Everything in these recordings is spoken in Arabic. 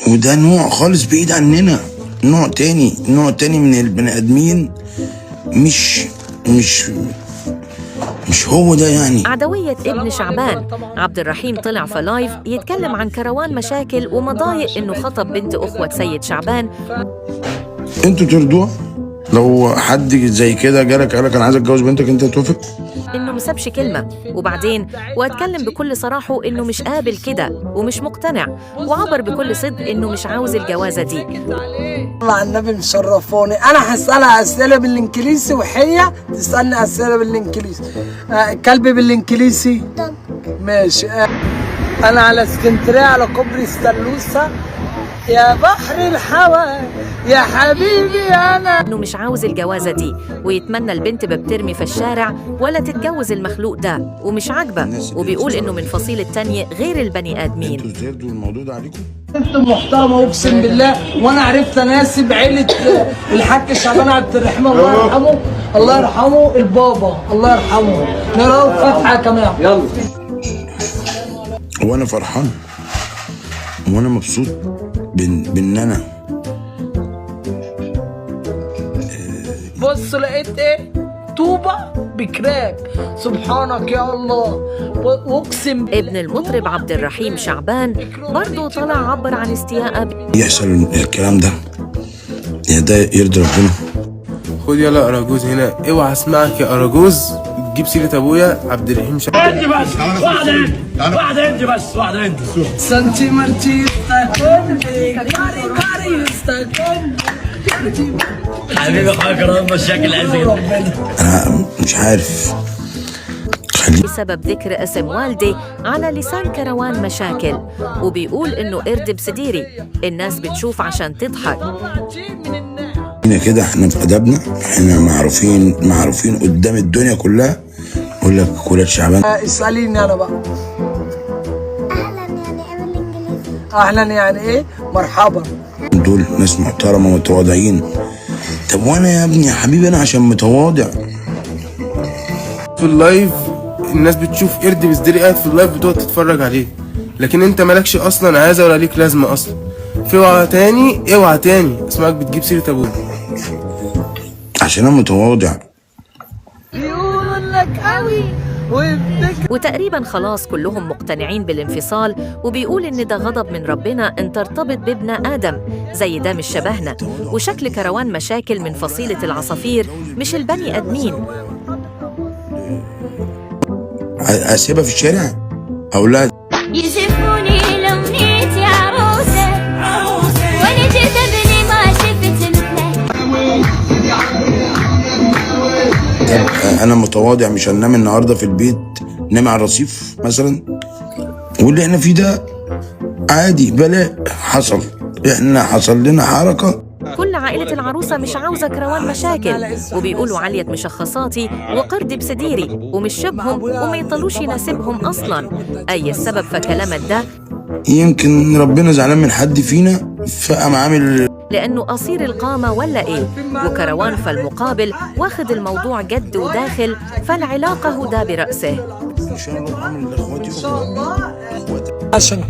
وده نوع خالص بعيد عننا، نوع تاني من البني ادمين. مش هو ده يعني. عدوية ابن شعبان عبد الرحيم طلع في لايف يتكلم عن كروان مشاكل ومضايق إنه خطب بنت أخوة سيد شعبان. انتوا ترضوها؟ لو حد زي كده جالك قالك انا عايز اتجوز بنتك، انت توافق؟ إنه مسابش كلمة. وبعدين واتكلم بكل صراحة إنه مش قابل كده ومش مقتنع، وعبر بكل صدق إنه مش عاوز الجوازة دي. الله على النبي مشرفوني. انا هسألها اسئله بالانجليزي وهي تسألني اسئله بالانجليزي. كلبي بالانجليزي ماشي. انا على اسكندريه على كوبري ستانلوسا يا بحر الهوى يا حبيبي انا. إنه مش عاوز الجوازة دي ويتمنى البنت بترمي في الشارع ولا تتجوز المخلوق ده ومش عاجبه، وبيقول إنه من فصيلة تانية غير البني آدمين. انتوا زردوا الموضوع ده عليكم؟ انت محترمه اقسم بالله، وانا عرفت اناسب عيله الحاج شعبان عبد الرحيم الله يرحمه، الله يرحمه البابا الله يرحمه. نراو فتحه كمان يلا. وانا فرحان وانا مبسوط بان انا بص لقيت ايه؟ طوبه بكراب. سبحانك يا الله. واقسم ابن المطرب عبد الرحيم شعبان برضه طلع عبر عن استياءه يحصل الكلام ده، يا ده يرضي ربنا. خد يلا اراجوز هنا، اوعى اسمعك يا اراجوز تجيب سيره ابويا عبد الرحيم شعبان. انت بس واحده انت بس واحده انت سنتي مرتي استكن كاري كاري استكن حبيبي اخويا كرام مشاكل عايز انا مش عارف بسبب ذكر اسم والدي على لسان كروان مشاكل، وبيقول إنه قرد بسديري الناس بتشوف عشان تضحك. هنا كده احنا في ادبنا، احنا معروفين قدام الدنيا كلها. اقول لك ولاد شعبان. اساليني انا بقى. اهلا يعني ايه؟ مرحبا. دول ناس محترمه متواضعين. طب وانا يا ابني يا حبيبي انا عشان متواضع في اللايف الناس بتشوف قرد بسديري قاعد في اللايف بتقعد تتفرج عليه، لكن انت مالكش اصلا عايزه ولا ليك لازمه اصلا. في اوعى تاني اسمعك بتجيب سيره ابوك عشان انا متواضع. بيقولوا لك قوي وتقريبا خلاص كلهم مقتنعين بالانفصال، وبيقول إن ده غضب من ربنا إن ترتبط بابن آدم زي ده مش شبهنا، وشكل كروان مشاكل من فصيلة العصافير مش البني آدمين. اسيبها في الشارع اقول لها يشوفوني لو نيت يا عروسه وانا جيت ابني ما شفت مثله. انا متواضع مش هننام النهارده في البيت، نام على الرصيف مثلا، واللي احنا فيه ده عادي بلاء حصل لنا حركه. كل عائلة العروسة مش عاوزة كروان مشاكل، وبيقولوا علية مشخصاتي وقرد بسديري ومش شبهم وما يطلوش يناسبهم أصلا. أي السبب فكلامك ده؟ يمكن ربنا زعلان من حد فينا فقام عامل لأنه قصير القامة ولا إيه؟ وكروان فالمقابل واخد الموضوع جد وداخل، فالعلاقة هدى برأسه. ان شاء الله بعمل لاخواتي عشان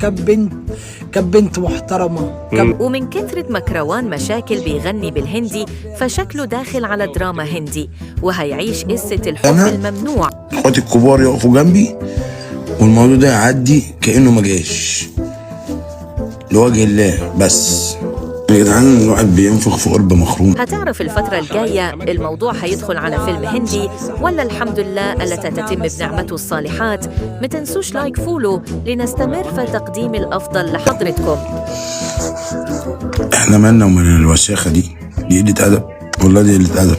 كان بنت محترمه. ومن كثرة ما كروان مشاكل بيغني بالهندي فشكله داخل على دراما هندي، وهيعيش قصة الحب الممنوع. اخواتي الكبار يقفوا جنبي والموضوع ده يعدي كأنه ما جاش لوجه الله. بس يا جدعان الواحد بينفخ في قرب مخروم. هتعرف الفترة الجاية الموضوع هيدخل على فيلم هندي ولا الحمد لله التي تتم بنعمته الصالحات. ما تنسوش لايك فولو لنستمر في تقديم الأفضل لحضرتكم. احنا مالنا ومن الوساخة دي قلة أدب، والله دي قلة أدب.